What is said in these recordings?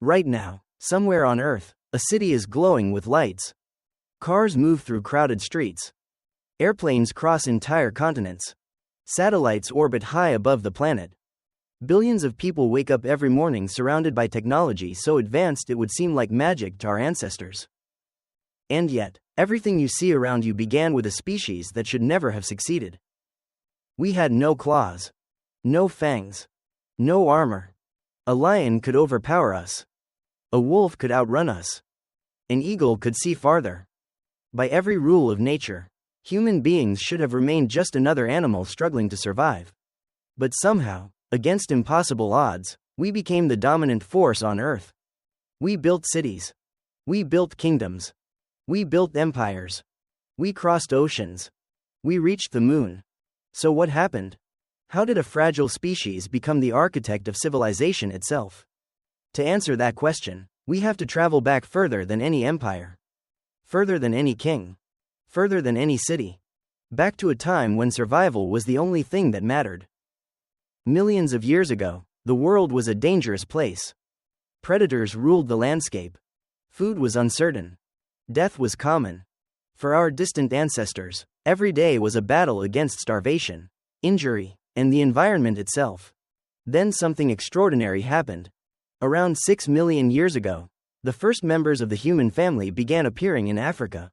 Right now, somewhere on Earth, a city is glowing with lights. Cars move through crowded streets. Airplanes cross entire continents. Satellites orbit high above the planet. Billions of people wake up every morning surrounded by technology so advanced it would seem like magic to our ancestors. And yet, everything you see around you began with a species that should never have succeeded. We had no claws, no fangs, no armor. A lion could overpower us. A wolf could outrun us. An eagle could see farther. By every rule of nature, human beings should have remained just another animal struggling to survive. But somehow, against impossible odds, we became the dominant force on Earth. We built cities. We built kingdoms. We built empires. We crossed oceans. We reached the moon. So what happened? How did a fragile species become the architect of civilization itself? To answer that question, we have to travel back further than any empire. Further than any king. Further than any city. Back to a time when survival was the only thing that mattered. Millions of years ago, the world was a dangerous place. Predators ruled the landscape. Food was uncertain. Death was common. For our distant ancestors, every day was a battle against starvation, injury, and the environment itself. Then something extraordinary happened. Around 6 million years ago, the first members of the human family began appearing in Africa.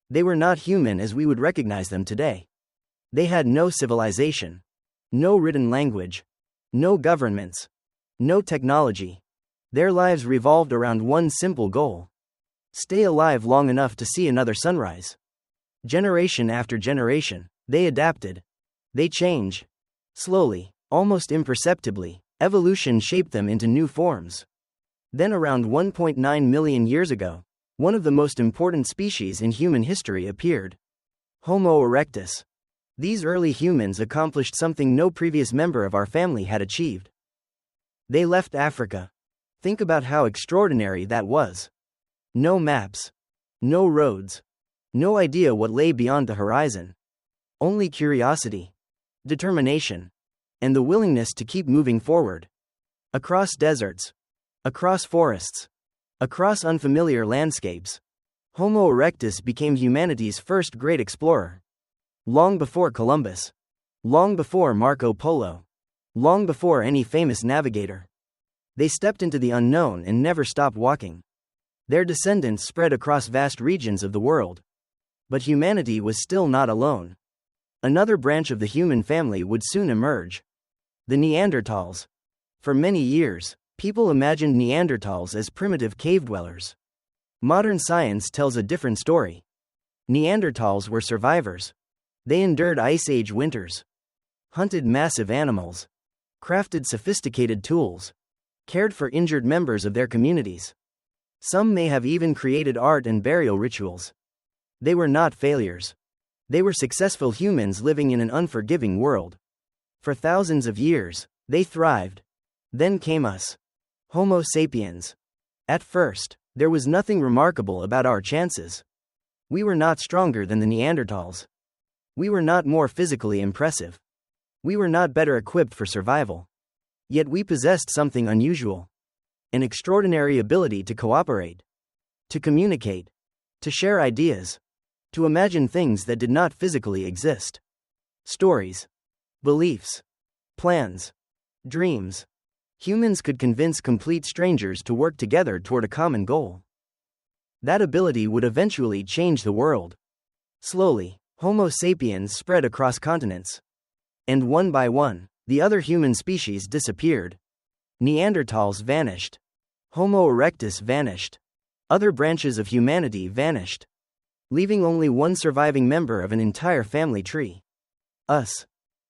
They were not human as we would recognize them today. They had no civilization, no written language, no governments, no technology. Their lives revolved around one simple goal: stay alive long enough to see another sunrise. Generation after generation, they adapted. They changed. Slowly, almost imperceptibly, evolution shaped them into new forms. Then around 1.9 million years ago, one of the most important species in human history appeared. Homo erectus. These early humans accomplished something no previous member of our family had achieved. They left Africa. Think about how extraordinary that was. No maps. No roads. No idea what lay beyond the horizon. Only curiosity, determination, and the willingness to keep moving forward. Across deserts. Across forests. Across unfamiliar landscapes. Homo erectus became humanity's first great explorer. Long before Columbus. Long before Marco Polo. Long before any famous navigator. They stepped into the unknown and never stopped walking. Their descendants spread across vast regions of the world. But humanity was still not alone. Another branch of the human family would soon emerge. The Neanderthals. For many years, people imagined Neanderthals as primitive cave dwellers. Modern science tells a different story. Neanderthals were survivors. They endured Ice Age winters, hunted massive animals, crafted sophisticated tools, cared for injured members of their communities. Some may have even created art and burial rituals. They were not failures. They were successful humans living in an unforgiving world. For thousands of years, they thrived. Then came us. Homo sapiens. At first, there was nothing remarkable about our chances. We were not stronger than the Neanderthals. We were not more physically impressive. We were not better equipped for survival. Yet we possessed something unusual. An extraordinary ability to cooperate, to communicate, to share ideas, to imagine things that did not physically exist. Stories, beliefs, plans, dreams. Humans could convince complete strangers to work together toward a common goal. That ability would eventually change the world. Slowly, Homo sapiens spread across continents. And one by one, the other human species disappeared. Neanderthals vanished. Homo erectus vanished. Other branches of humanity vanished, leaving only one surviving member of an entire family tree. Us.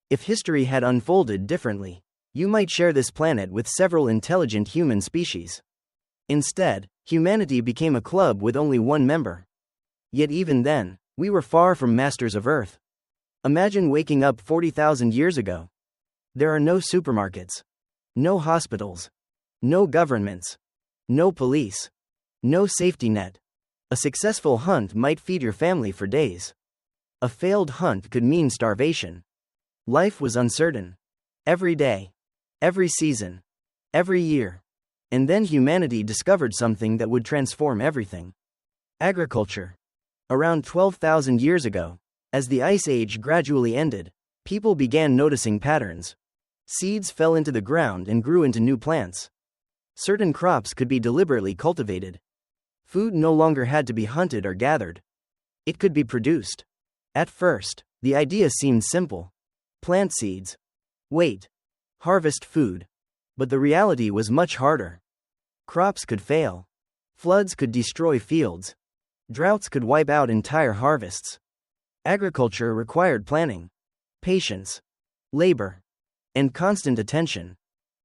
If history had unfolded differently, you might share this planet with several intelligent human species. Instead, humanity became a club with only one member. Yet even then, we were far from masters of Earth. Imagine waking up 40,000 years ago. There are no supermarkets, no hospitals, no governments, no police, no safety net. A successful hunt might feed your family for days. A failed hunt could mean starvation. Life was uncertain. Every day, every season, every year, And then humanity discovered something that would transform everything. Agriculture. Around 12,000 years ago, as the Ice Age gradually ended, people began noticing patterns. Seeds fell into the ground and grew into new plants. Certain crops could be deliberately cultivated. Food no longer had to be hunted or gathered. It could be produced. At first, the idea seemed simple. Plant seeds. Wait. Harvest food. But the reality was much harder. Crops could fail. Floods could destroy fields. Droughts could wipe out entire harvests. Agriculture required planning, patience, labor, and constant attention.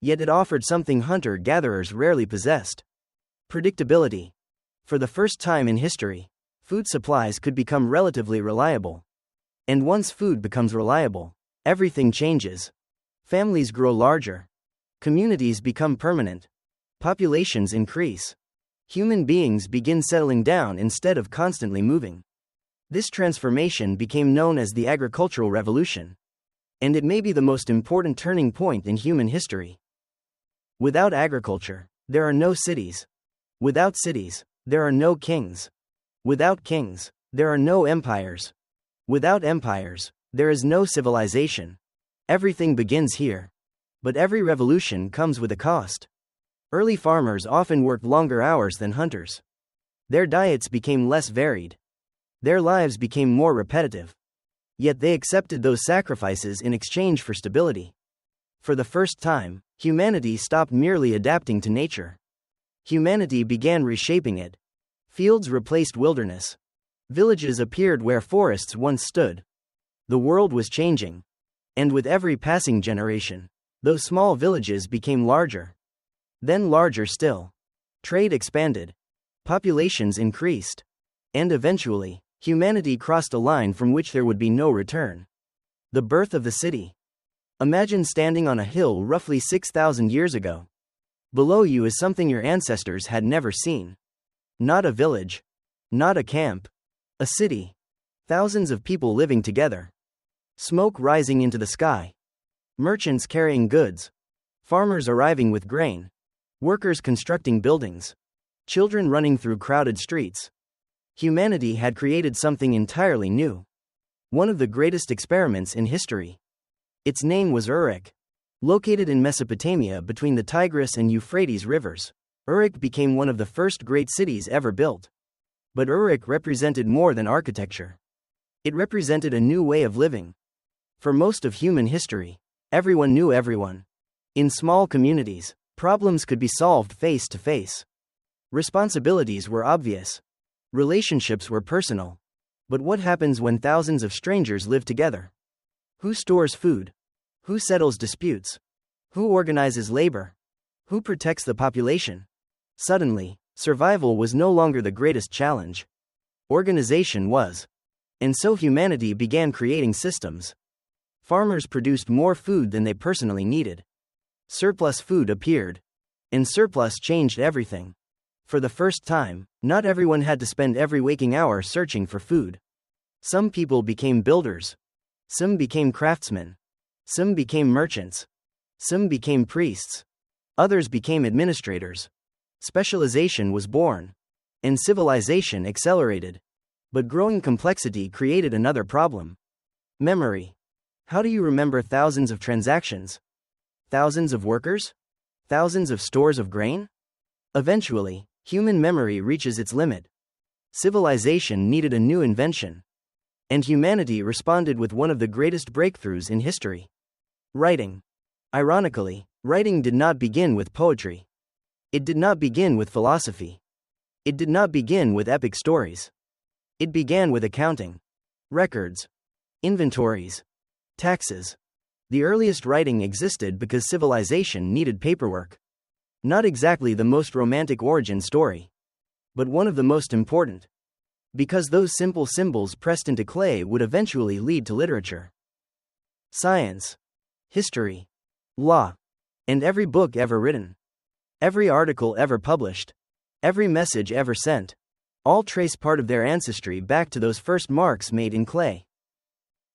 Yet it offered something hunter-gatherers rarely possessed: predictability. For the first time in history, food supplies could become relatively reliable. And once food becomes reliable, everything changes. Families grow larger. Communities become permanent. Populations increase. Human beings begin settling down instead of constantly moving. This transformation became known as the Agricultural Revolution. And it may be the most important turning point in human history. Without agriculture, there are no cities. Without cities, there are no kings. Without kings, there are no empires. Without empires, there is no civilization. Everything begins here. But every revolution comes with a cost. Early farmers often worked longer hours than hunters. Their diets became less varied. Their lives became more repetitive. Yet they accepted those sacrifices in exchange for stability. For the first time, humanity stopped merely adapting to nature. Humanity began reshaping it. Fields replaced wilderness. Villages appeared where forests once stood. The world was changing. And with every passing generation, those small villages became larger. Then larger still. Trade expanded. Populations increased. And eventually, humanity crossed a line from which there would be no return. The birth of the city. Imagine standing on a hill roughly 6,000 years ago. Below you is something your ancestors had never seen. Not a village. Not a camp. A city. Thousands of people living together. Smoke rising into the sky. Merchants carrying goods. Farmers arriving with grain. Workers constructing buildings. Children running through crowded streets. Humanity had created something entirely new. One of the greatest experiments in history. Its name was Uruk. Located in Mesopotamia between the Tigris and Euphrates rivers, Uruk became one of the first great cities ever built. But Uruk represented more than architecture. It represented a new way of living. For most of human history, everyone knew everyone. In small communities, problems could be solved face to face. Responsibilities were obvious. Relationships were personal. But what happens when thousands of strangers live together? Who stores food? Who settles disputes? Who organizes labor? Who protects the population? Suddenly, survival was no longer the greatest challenge. Organization was. And so humanity began creating systems. Farmers produced more food than they personally needed. Surplus food appeared. And surplus changed everything. For the first time, not everyone had to spend every waking hour searching for food. Some people became builders. Some became craftsmen. Some became merchants. Some became priests. Others became administrators. Specialization was born. And civilization accelerated. But growing complexity created another problem. Memory. How do you remember thousands of transactions? Thousands of workers? Thousands of stores of grain? Eventually, human memory reaches its limit. Civilization needed a new invention. And humanity responded with one of the greatest breakthroughs in history. Writing. Ironically, writing did not begin with poetry. It did not begin with philosophy. It did not begin with epic stories. It began with accounting. Records. Inventories. Taxes. The earliest writing existed because civilization needed paperwork. Not exactly the most romantic origin story. But one of the most important. Because those simple symbols pressed into clay would eventually lead to literature. Science. History. Law. And every book ever written. Every article ever published. Every message ever sent. All trace part of their ancestry back to those first marks made in clay.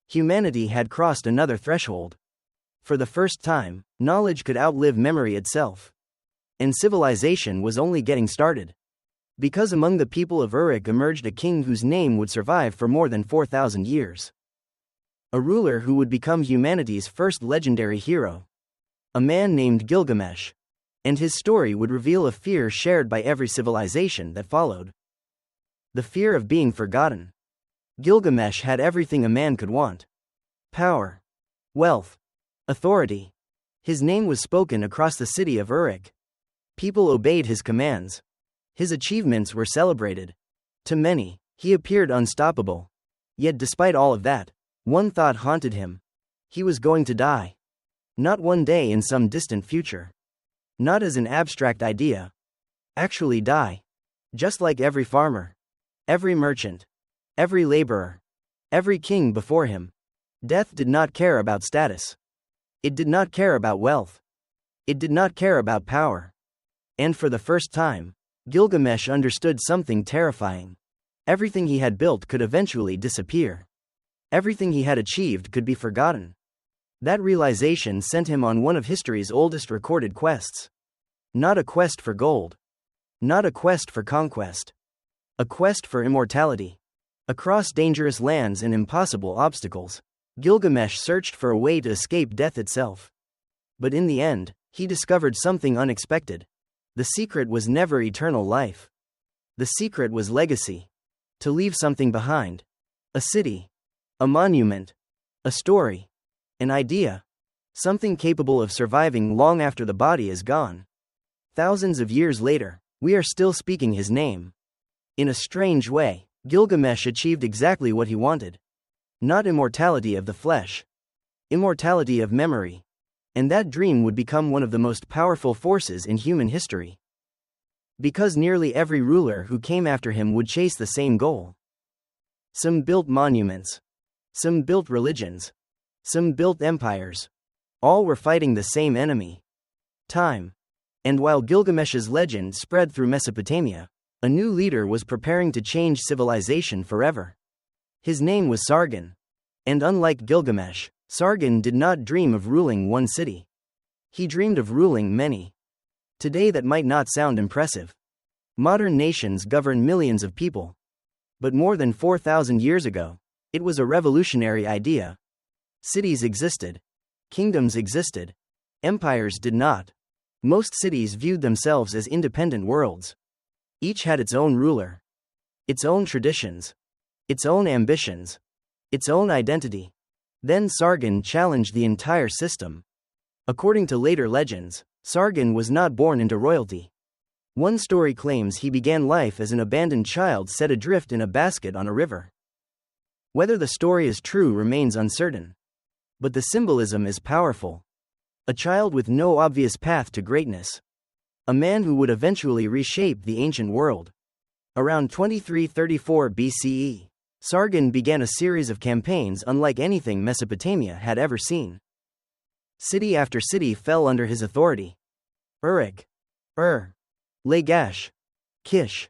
Humanity had crossed another threshold. For the first time, knowledge could outlive memory itself. and civilization was only getting started. Because among the people of Uruk emerged a king whose name would survive for more than 4,000 years. A ruler who would become humanity's first legendary hero. A man named Gilgamesh. And his story would reveal a fear shared by every civilization that followed. The fear of being forgotten. Gilgamesh had everything a man could want. Power. Wealth. Authority. His name was spoken across the city of Uruk. People obeyed his commands. His achievements were celebrated. To many, he appeared unstoppable. Yet despite all of that, one thought haunted him. He was going to die. Not one day in some distant future. Not as an abstract idea. Actually die. Just like every farmer. Every merchant. Every laborer. Every king before him. Death did not care about status. It did not care about wealth. It did not care about power. And for the first time, Gilgamesh understood something terrifying. Everything he had built could eventually disappear. Everything he had achieved could be forgotten. That realization sent him on one of history's oldest recorded quests. Not a quest for gold. Not a quest for conquest. A quest for immortality. Across dangerous lands and impossible obstacles, Gilgamesh searched for a way to escape death itself. But in the end, he discovered something unexpected. The secret was never eternal life. The secret was legacy. To leave something behind. A city. A monument. A story. An idea. Something capable of surviving long after the body is gone. Thousands of years later, we are still speaking his name. In a strange way, Gilgamesh achieved exactly what he wanted. Not immortality of the flesh. Immortality of memory. And that dream would become one of the most powerful forces in human history. Because nearly every ruler who came after him would chase the same goal. Some built monuments. Some built religions. Some built empires. All were fighting the same enemy. Time. And while Gilgamesh's legend spread through Mesopotamia, a new leader was preparing to change civilization forever. His name was Sargon. And unlike Gilgamesh, Sargon did not dream of ruling one city. He dreamed of ruling many. Today that might not sound impressive. Modern nations govern millions of people. But more than 4,000 years ago, it was a revolutionary idea. Cities existed. Kingdoms existed. Empires did not. Most cities viewed themselves as independent worlds. Each had its own ruler. Its own traditions. Its own ambitions. Its own identity. Then Sargon challenged the entire system. According to later legends, Sargon was not born into royalty. One story claims he began life as an abandoned child set adrift in a basket on a river. Whether the story is true remains uncertain. But the symbolism is powerful. A child with no obvious path to greatness. A man who would eventually reshape the ancient world. Around 2334 BCE, Sargon began a series of campaigns unlike anything Mesopotamia had ever seen. City after city fell under his authority. Uruk, Lagash, Kish.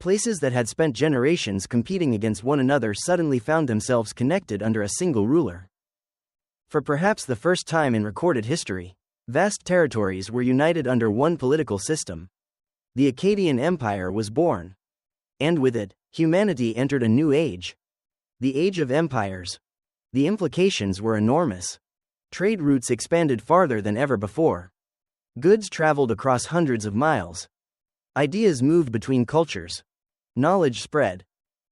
Places that had spent generations competing against one another suddenly found themselves connected under a single ruler. For perhaps the first time in recorded history, vast territories were united under one political system. The Akkadian Empire was born. And with it, humanity entered a new age. The Age of Empires. The implications were enormous. Trade routes expanded farther than ever before. Goods traveled across hundreds of miles. Ideas moved between cultures. Knowledge spread.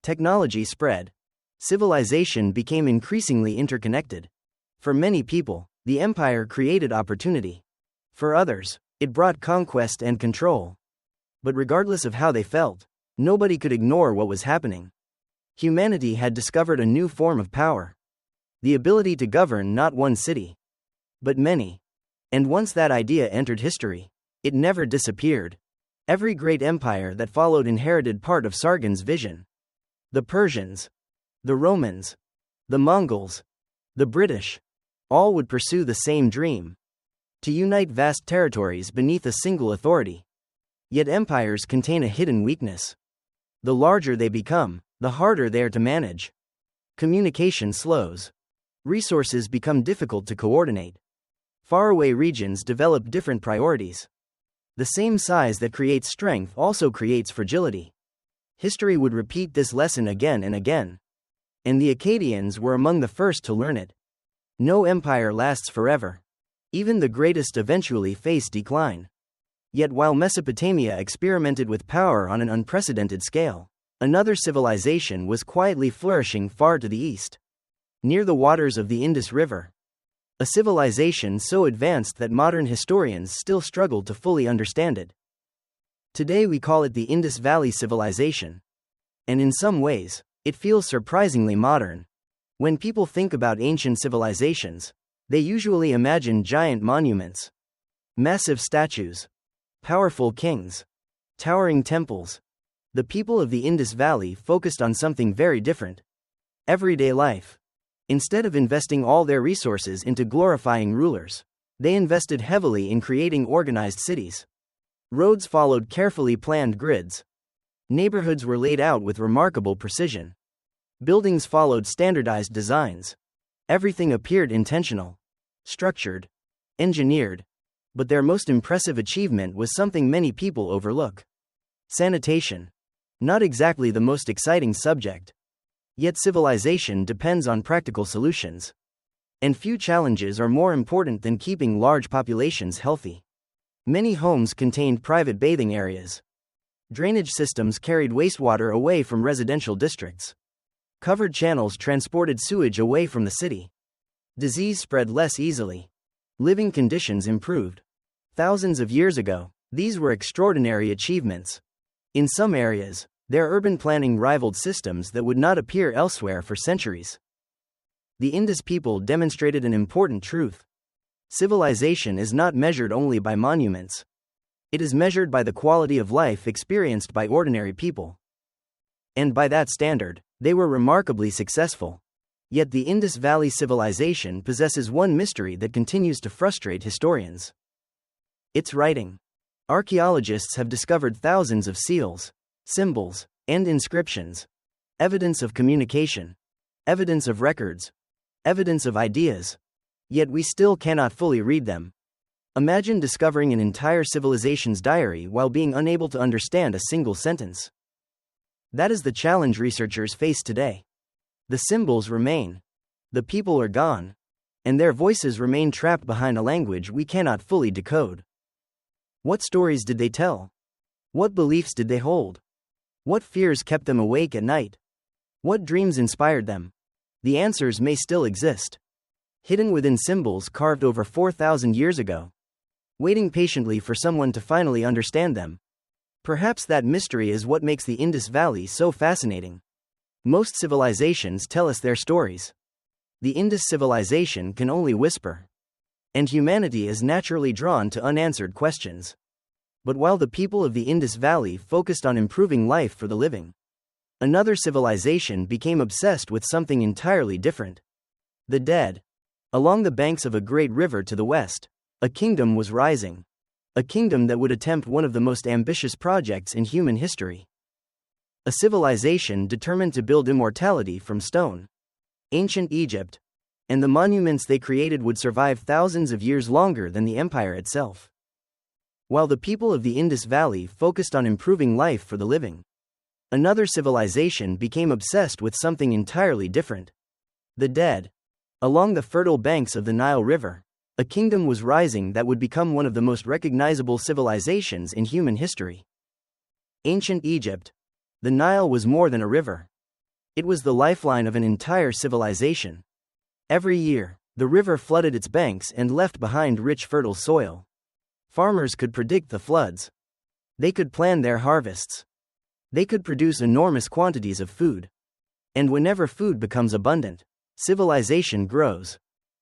Technology spread. Civilization became increasingly interconnected. For many people, the empire created opportunity. For others, it brought conquest and control. But regardless of how they felt, nobody could ignore what was happening. Humanity had discovered a new form of power. The ability to govern not one city, but many. And once that idea entered history, it never disappeared. Every great empire that followed inherited part of Sargon's vision. The Persians, the Romans, the Mongols, the British, all would pursue the same dream. To unite vast territories beneath a single authority. Yet empires contain a hidden weakness. The larger they become, the harder they are to manage. Communication slows. Resources become difficult to coordinate. Faraway regions develop different priorities. The same size that creates strength also creates fragility. History would repeat this lesson again and again. And the Akkadians were among the first to learn it. No empire lasts forever. Even the greatest eventually face decline. Yet while Mesopotamia experimented with power on an unprecedented scale, another civilization was quietly flourishing far to the east. Near the waters of the Indus River. A civilization so advanced that modern historians still struggle to fully understand it. Today we call it the Indus Valley Civilization. And in some ways, it feels surprisingly modern. When people think about ancient civilizations, they usually imagine giant monuments, massive statues, powerful kings, towering temples. The people of the Indus Valley focused on something very different. Everyday life. Instead of investing all their resources into glorifying rulers, they invested heavily in creating organized cities. Roads followed carefully planned grids. Neighborhoods were laid out with remarkable precision. Buildings followed standardized designs. Everything appeared intentional, structured, engineered. But their most impressive achievement was something many people overlook. Sanitation. Not exactly the most exciting subject. Yet civilization depends on practical solutions. And few challenges are more important than keeping large populations healthy. Many homes contained private bathing areas. Drainage systems carried wastewater away from residential districts. Covered channels transported sewage away from the city. Disease spread less easily. Living conditions improved. Thousands of years ago, these were extraordinary achievements. In some areas, their urban planning rivaled systems that would not appear elsewhere for centuries. The Indus people demonstrated an important truth. Civilization is not measured only by monuments. It is measured by the quality of life experienced by ordinary people. And by that standard, they were remarkably successful. Yet the Indus Valley civilization possesses one mystery that continues to frustrate historians. Its writing. Archaeologists have discovered thousands of seals, symbols, and inscriptions. Evidence of communication. Evidence of records. Evidence of ideas. Yet we still cannot fully read them. Imagine discovering an entire civilization's diary while being unable to understand a single sentence. That is the challenge researchers face today. The symbols remain. The people are gone. And their voices remain trapped behind a language we cannot fully decode. What stories did they tell? What beliefs did they hold? What fears kept them awake at night? What dreams inspired them? The answers may still exist. Hidden within symbols carved over 4,000 years ago. Waiting patiently for someone to finally understand them. Perhaps that mystery is what makes the Indus Valley so fascinating. Most civilizations tell us their stories. The Indus civilization can only whisper. And humanity is naturally drawn to unanswered questions. But while the people of the Indus Valley focused on improving life for the living, another civilization became obsessed with something entirely different. The dead. Along the banks of a great river to the west, a kingdom was rising. A kingdom that would attempt one of the most ambitious projects in human history. A civilization determined to build immortality from stone. Ancient Egypt. And the monuments they created would survive thousands of years longer than the empire itself. While the people of the Indus Valley focused on improving life for the living, another civilization became obsessed with something entirely different. The dead. Along the fertile banks of the Nile River, a kingdom was rising that would become one of the most recognizable civilizations in human history. Ancient Egypt. The Nile was more than a river. It was the lifeline of an entire civilization. Every year, the river flooded its banks and left behind rich fertile soil. Farmers could predict the floods. They could plan their harvests. They could produce enormous quantities of food. And whenever food becomes abundant, civilization grows.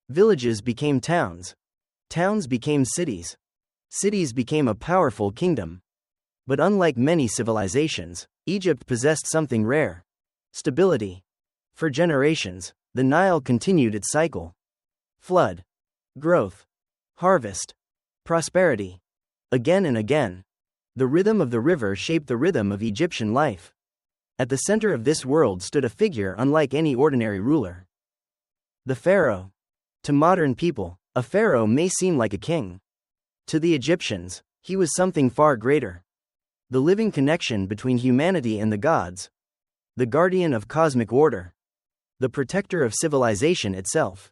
Villages became towns. Towns became cities. Cities became a powerful kingdom. But unlike many civilizations, Egypt possessed something rare. Stability. For generations, the Nile continued its cycle. Flood. Growth. Harvest. Prosperity. Again and again. The rhythm of the river shaped the rhythm of Egyptian life. At the center of this world stood a figure unlike any ordinary ruler. The pharaoh. To modern people, a pharaoh may seem like a king. To the Egyptians, He was something far greater. The living connection between humanity and the gods. The guardian of cosmic order. The protector of civilization itself.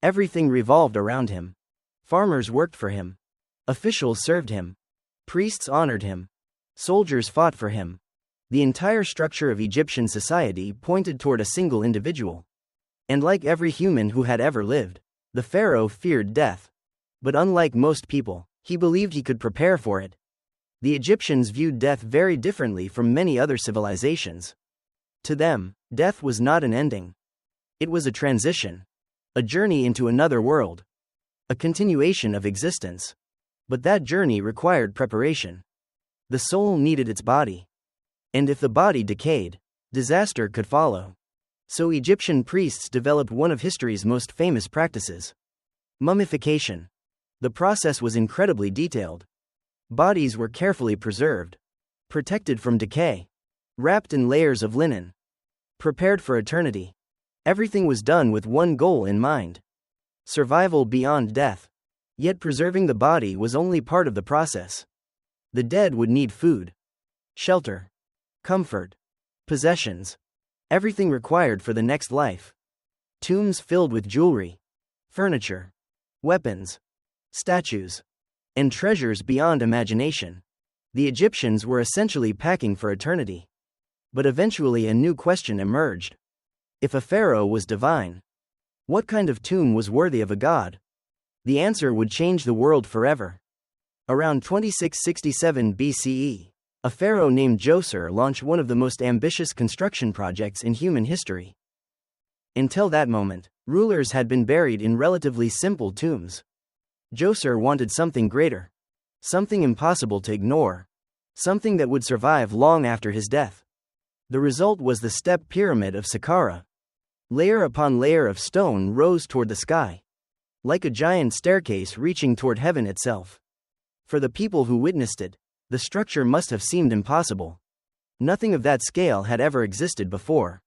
Everything revolved around him. Farmers worked for him. Officials served him. Priests honored him. Soldiers fought for him. The entire structure of Egyptian society pointed toward a single individual. And like every human who had ever lived, the pharaoh feared death. But unlike most people, he believed he could prepare for it. The Egyptians viewed death very differently from many other civilizations. To them, death was not an ending. It was a transition. A journey into another world. A continuation of existence. But that journey required preparation. The soul needed its body. And if the body decayed, disaster could follow. So Egyptian priests developed one of history's most famous practices. Mummification. The process was incredibly detailed. Bodies were carefully preserved. Protected from decay. Wrapped in layers of linen. Prepared for eternity. Everything was done with one goal in mind. Survival beyond death. Yet preserving the body was only part of the process. The dead would need food, shelter, comfort, possessions. Everything required for the next life. Tombs filled with jewelry, furniture, weapons, statues, and treasures beyond imagination. The Egyptians were essentially packing for eternity. But eventually a new question emerged. If a pharaoh was divine, what kind of tomb was worthy of a god? The answer would change the world forever. Around 2667 BCE, a pharaoh named Djoser launched one of the most ambitious construction projects in human history. Until that moment, rulers had been buried in relatively simple tombs. Djoser wanted something greater. Something impossible to ignore. Something that would survive long after his death. The result was the step pyramid of Saqqara. Layer upon layer of stone rose toward the sky. Like a giant staircase reaching toward heaven itself. For the people who witnessed it, the structure must have seemed impossible. Nothing of that scale had ever existed before.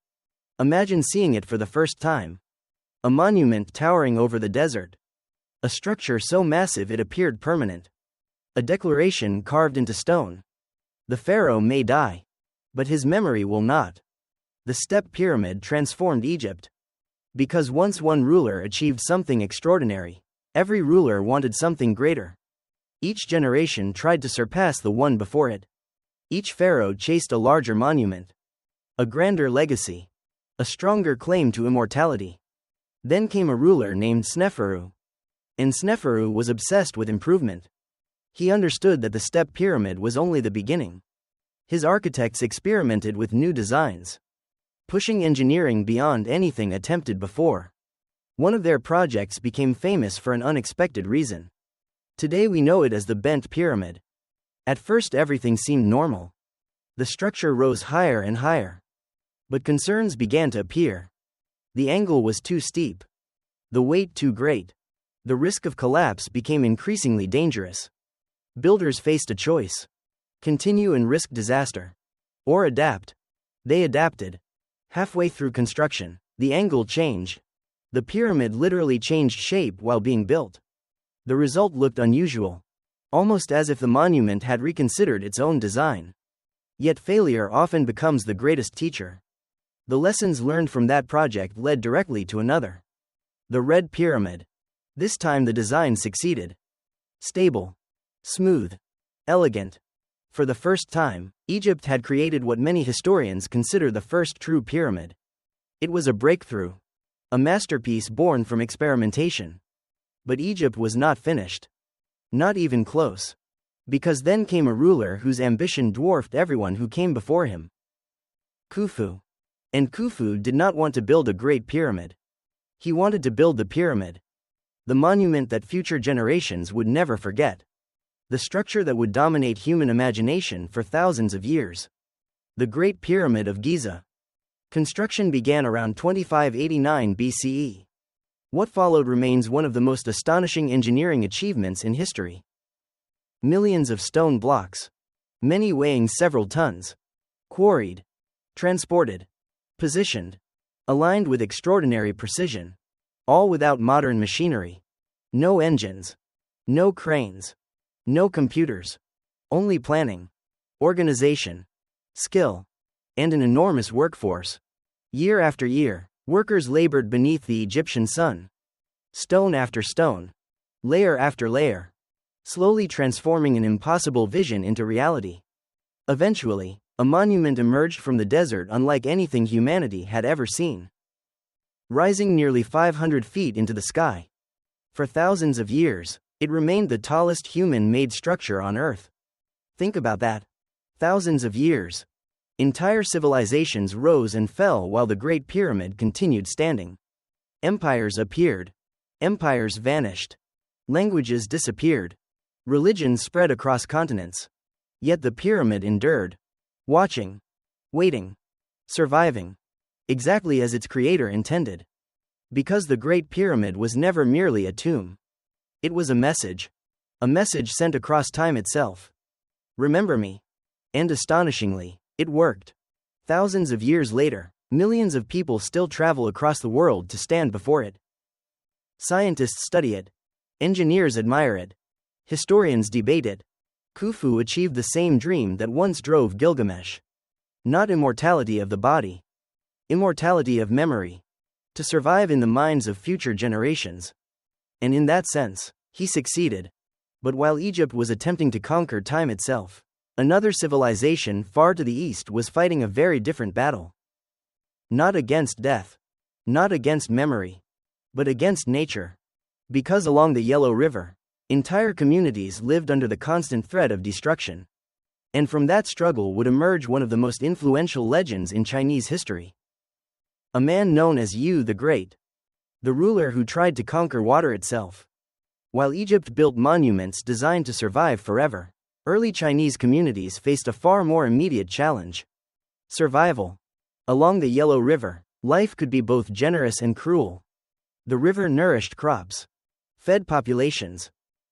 Imagine seeing it for the first time. A monument towering over the desert. A structure so massive it appeared permanent. A declaration carved into stone. The pharaoh may die, but his memory will not. The step pyramid transformed Egypt. Because once one ruler achieved something extraordinary, every ruler wanted something greater. Each generation tried to surpass the one before it. Each pharaoh chased a larger monument. A grander legacy. A stronger claim to immortality. Then came a ruler named Sneferu. And Sneferu was obsessed with improvement. He understood that the step pyramid was only the beginning. His architects experimented with new designs, pushing engineering beyond anything attempted before. One of their projects became famous for an unexpected reason. Today we know it as the bent pyramid. At first everything seemed normal. The structure rose higher and higher. But concerns began to appear. The angle was too steep. The weight too great. The risk of collapse became increasingly dangerous. Builders faced a choice. Continue and risk disaster. Or adapt. They adapted. Halfway through construction, the angle changed. The pyramid literally changed shape while being built. The result looked unusual. Almost as if the monument had reconsidered its own design. Yet failure often becomes the greatest teacher. The lessons learned from that project led directly to another. The Red Pyramid. This time the design succeeded. Stable. Smooth. Elegant. For the first time, Egypt had created what many historians consider the first true pyramid. It was a breakthrough. A masterpiece born from experimentation. But Egypt was not finished. Not even close. Because then came a ruler whose ambition dwarfed everyone who came before him. Khufu. And Khufu did not want to build a great pyramid. He wanted to build the pyramid. The monument that future generations would never forget. The structure that would dominate human imagination for thousands of years. The Great Pyramid of Giza. Construction began around 2589 BCE. What followed remains one of the most astonishing engineering achievements in history. Millions of stone blocks, many weighing several tons, quarried, transported, positioned, aligned with extraordinary precision, all without modern machinery. No engines, no cranes, No computers. Only planning, organization, skill, and an enormous workforce. Year after year, workers labored beneath the Egyptian sun. Stone after stone, layer after layer, slowly transforming an impossible vision into reality. Eventually, a monument emerged from the desert unlike anything humanity had ever seen. Rising nearly 500 feet into the sky. For thousands of years, it remained the tallest human-made structure on Earth. Think about that. Thousands of years. Entire civilizations rose and fell while the Great Pyramid continued standing. Empires appeared. Empires vanished. Languages disappeared. Religions spread across continents. Yet the pyramid endured. Watching. Waiting. Surviving. Exactly as its creator intended. Because the Great Pyramid was never merely a tomb. It was a message. A message sent across time itself. Remember me. And astonishingly, it worked. Thousands of years later, millions of people still travel across the world to stand before it. Scientists study it. Engineers admire it. Historians debate it. Khufu achieved the same dream that once drove Gilgamesh. Not immortality of the body. Immortality of memory. To survive in the minds of future generations. And in that sense, he succeeded. But while Egypt was attempting to conquer time itself, another civilization far to the east was fighting a very different battle. Not against death. Not against memory. But against nature. Because along the Yellow River, entire communities lived under the constant threat of destruction. And from that struggle would emerge one of the most influential legends in Chinese history. A man known as Yu the Great. The ruler who tried to conquer water itself. While Egypt built monuments designed to survive forever, early Chinese communities faced a far more immediate challenge. Survival. Along the Yellow River, life could be both generous and cruel. The river nourished crops, fed populations,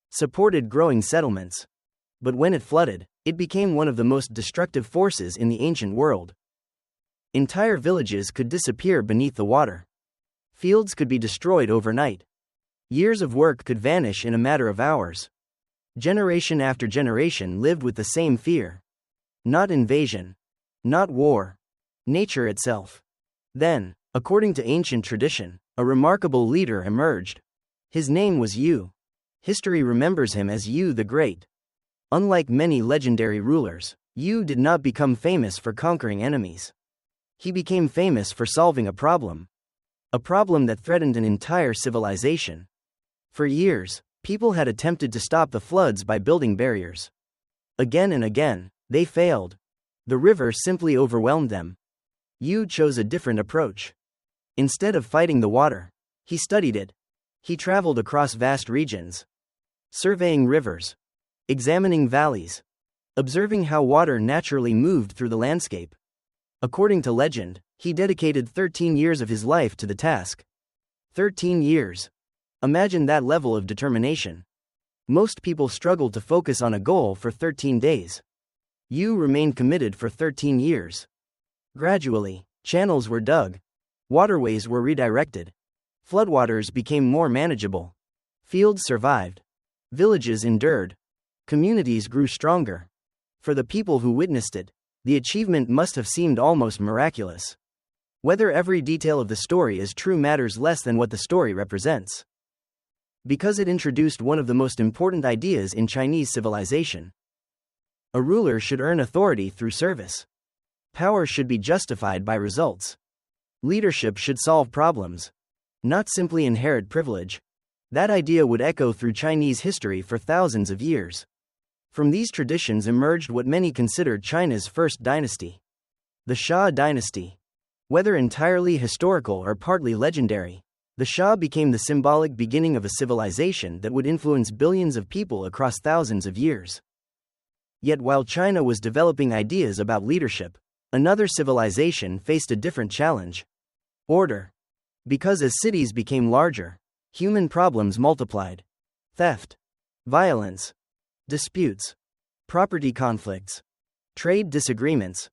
supported growing settlements. But when it flooded, it became one of the most destructive forces in the ancient world. Entire villages could disappear beneath the water. Fields could be destroyed overnight. Years of work could vanish in a matter of hours. Generation after generation lived with the same fear. Not invasion. Not war. Nature itself. Then, according to ancient tradition, a remarkable leader emerged. His name was Yu. History remembers him as Yu the Great. Unlike many legendary rulers, Yu did not become famous for conquering enemies. He became famous for solving a problem. A problem that threatened an entire civilization. For years, people had attempted to stop the floods by building barriers. Again and again, they failed. The river simply overwhelmed them. Yu chose a different approach. Instead of fighting the water, he studied it. He traveled across vast regions, surveying rivers, examining valleys, observing how water naturally moved through the landscape. According to legend, he dedicated 13 years of his life to the task. 13 years. Imagine that level of determination. Most people struggle to focus on a goal for 13 days. Yu remained committed for 13 years. Gradually, channels were dug. Waterways were redirected. Floodwaters became more manageable. Fields survived. Villages endured. Communities grew stronger. For the people who witnessed it, the achievement must have seemed almost miraculous. Whether every detail of the story is true matters less than what the story represents. Because it introduced one of the most important ideas in Chinese civilization. A ruler should earn authority through service. Power should be justified by results. Leadership should solve problems, not simply inherit privilege. That idea would echo through Chinese history for thousands of years. From these traditions emerged what many considered China's first dynasty, the Xia dynasty. Whether entirely historical or partly legendary, the Xia became the symbolic beginning of a civilization that would influence billions of people across thousands of years. Yet while China was developing ideas about leadership, another civilization faced a different challenge. Order. Because as cities became larger, human problems multiplied. Theft, violence, disputes, property conflicts, trade disagreements.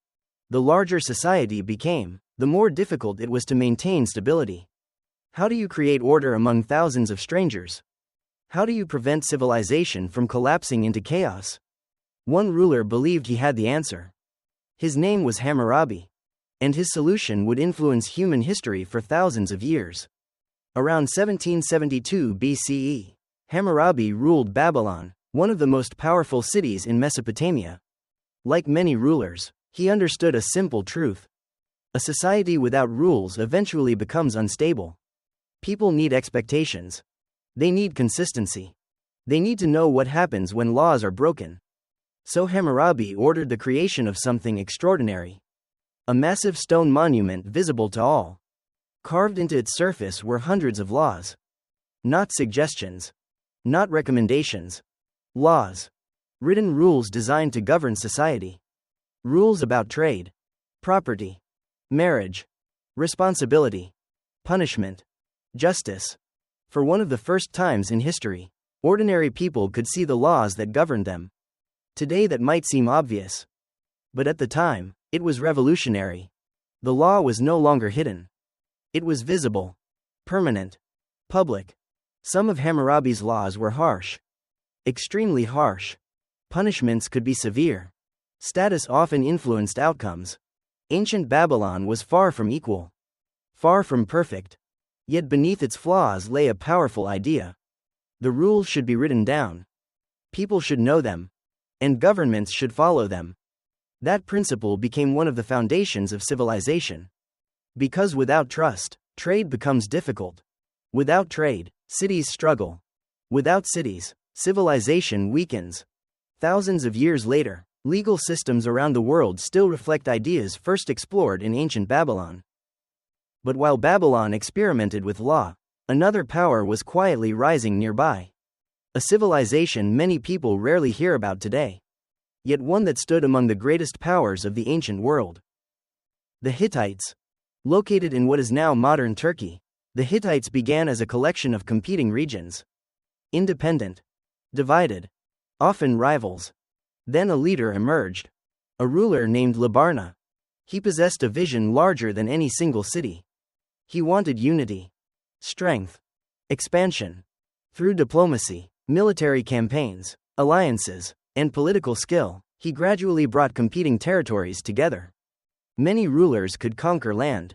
The larger society became, the more difficult it was to maintain stability. How do you create order among thousands of strangers? How do you prevent civilization from collapsing into chaos? One ruler believed he had the answer. His name was Hammurabi, and his solution would influence human history for thousands of years. Around 1772 BCE, Hammurabi ruled Babylon, one of the most powerful cities in Mesopotamia. Like many rulers, he understood a simple truth. A society without rules eventually becomes unstable. People need expectations. They need consistency. They need to know what happens when laws are broken. So Hammurabi ordered the creation of something extraordinary. A massive stone monument visible to all. Carved into its surface were hundreds of laws. Not suggestions. Not recommendations. Laws. Written rules designed to govern society. Rules about trade, property, marriage, responsibility, punishment, justice. For one of the first times in history, ordinary people could see the laws that governed them. Today that might seem obvious. But at the time, it was revolutionary. The law was no longer hidden. It was visible, permanent, public. Some of Hammurabi's laws were harsh. Extremely harsh. Punishments could be severe. Status often influenced outcomes. Ancient Babylon was far from equal. Far from perfect. Yet beneath its flaws lay a powerful idea. The rules should be written down. People should know them. And governments should follow them. That principle became one of the foundations of civilization. Because without trust, trade becomes difficult. Without trade, cities struggle. Without cities, civilization weakens. Thousands of years later, legal systems around the world still reflect ideas first explored in ancient Babylon. But while Babylon experimented with law, another power was quietly rising nearby. A civilization many people rarely hear about today. Yet one that stood among the greatest powers of the ancient world. The Hittites. Located in what is now modern Turkey, the Hittites began as a collection of competing regions. Independent. Divided. Often rivals. Then a leader emerged. A ruler named Labarna. He possessed a vision larger than any single city. He wanted unity. Strength. Expansion. Through diplomacy, military campaigns, alliances, and political skill, he gradually brought competing territories together. Many rulers could conquer land.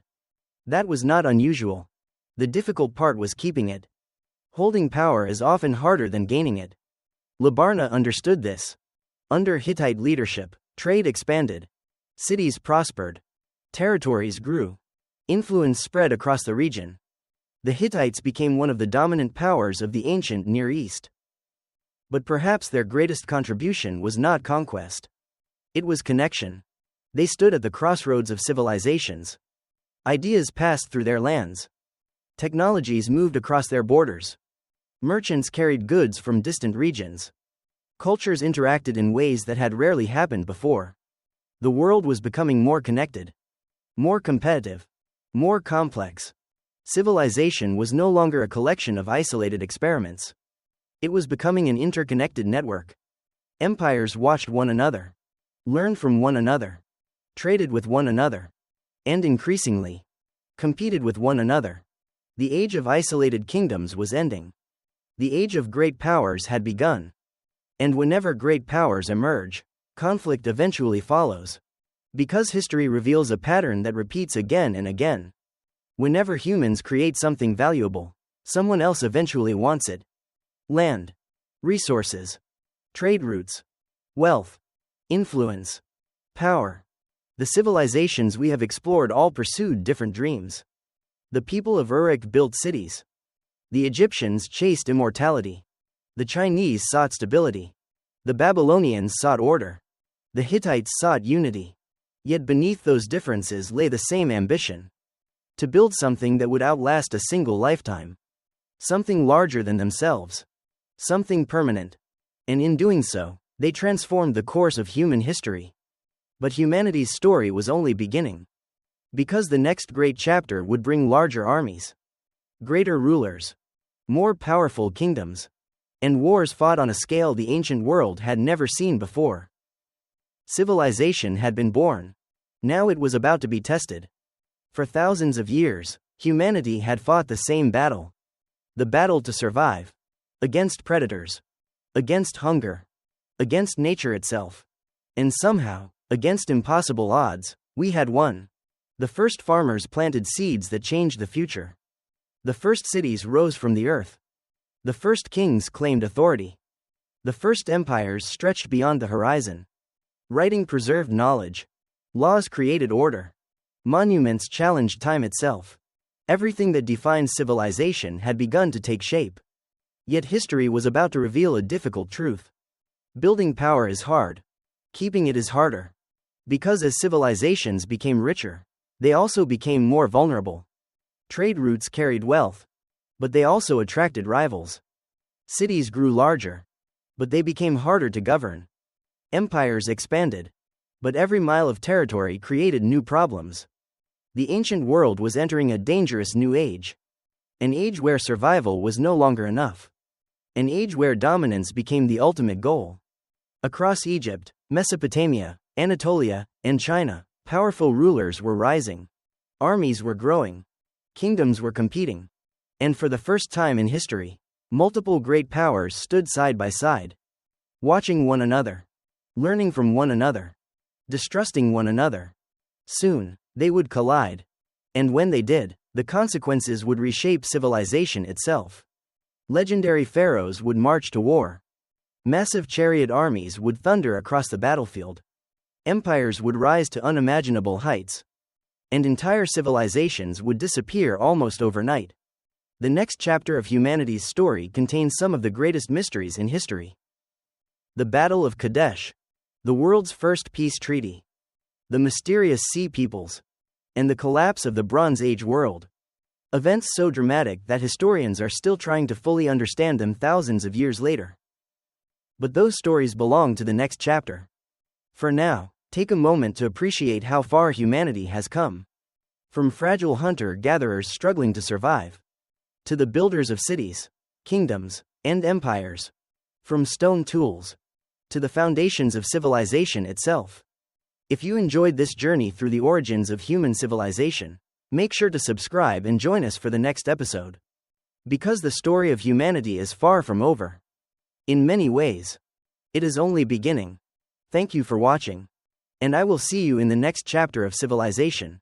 That was not unusual. The difficult part was keeping it. Holding power is often harder than gaining it. Labarna understood this. Under Hittite leadership, trade expanded. Cities prospered. Territories grew. Influence spread across the region. The Hittites became one of the dominant powers of the ancient Near East. But perhaps their greatest contribution was not conquest. It was connection. They stood at the crossroads of civilizations. Ideas passed through their lands. Technologies moved across their borders. Merchants carried goods from distant regions. Cultures interacted in ways that had rarely happened before. The world was becoming more connected. More competitive. More complex. Civilization was no longer a collection of isolated experiments. It was becoming an interconnected network. Empires watched one another. Learned from one another. Traded with one another. And increasingly, competed with one another. The age of isolated kingdoms was ending. The age of great powers had begun. And whenever great powers emerge, conflict eventually follows. Because history reveals a pattern that repeats again and again. Whenever humans create something valuable, someone else eventually wants it. Land, resources, trade routes, wealth, influence, power. The civilizations we have explored all pursued different dreams. The people of Uruk built cities. The Egyptians chased immortality. The Chinese sought stability. The Babylonians sought order. The Hittites sought unity. Yet beneath those differences lay the same ambition. To build something that would outlast a single lifetime. Something larger than themselves. Something permanent. And in doing so, they transformed the course of human history. But humanity's story was only beginning. Because the next great chapter would bring larger armies. Greater rulers. More powerful kingdoms. And wars fought on a scale the ancient world had never seen before. Civilization had been born. Now it was about to be tested. For thousands of years, humanity had fought the same battle. The battle to survive. against predators, against hunger, against nature itself. And somehow, against impossible odds, we had won. The first farmers planted seeds that changed the future. The first cities rose from the earth. The first kings claimed authority. The first empires stretched beyond the horizon. Writing preserved knowledge. Laws created order. Monuments challenged time itself. Everything that defined civilization had begun to take shape. Yet history was about to reveal a difficult truth. Building power is hard. Keeping it is harder. Because as civilizations became richer, they also became more vulnerable. Trade routes carried wealth, but they also attracted rivals. Cities grew larger, but they became harder to govern. Empires expanded, but every mile of territory created new problems. The ancient world was entering a dangerous new age. An age where survival was no longer enough. An age where dominance became the ultimate goal. Across Egypt, Mesopotamia, Anatolia, and China, powerful rulers were rising. Armies were growing. Kingdoms were competing. And for the first time in history, multiple great powers stood side by side. Watching one another. Learning from one another. Distrusting one another. Soon, they would collide. And when they did, the consequences would reshape civilization itself. Legendary pharaohs would march to war. Massive chariot armies would thunder across the battlefield. Empires would rise to unimaginable heights. And entire civilizations would disappear almost overnight. The next chapter of humanity's story contains some of the greatest mysteries in history. The Battle of Kadesh. The world's first peace treaty. The mysterious sea peoples, and the collapse of the Bronze Age world. Events so dramatic that historians are still trying to fully understand them thousands of years later. But those stories belong to the next chapter. For now, take a moment to appreciate how far humanity has come. From fragile hunter-gatherers struggling to survive, to the builders of cities, kingdoms, and empires. From stone tools, to the foundations of civilization itself. If you enjoyed this journey through the origins of human civilization, make sure to subscribe and join us for the next episode. Because the story of humanity is far from over. In many ways, it is only beginning. Thank you for watching. And I will see you in the next chapter of civilization.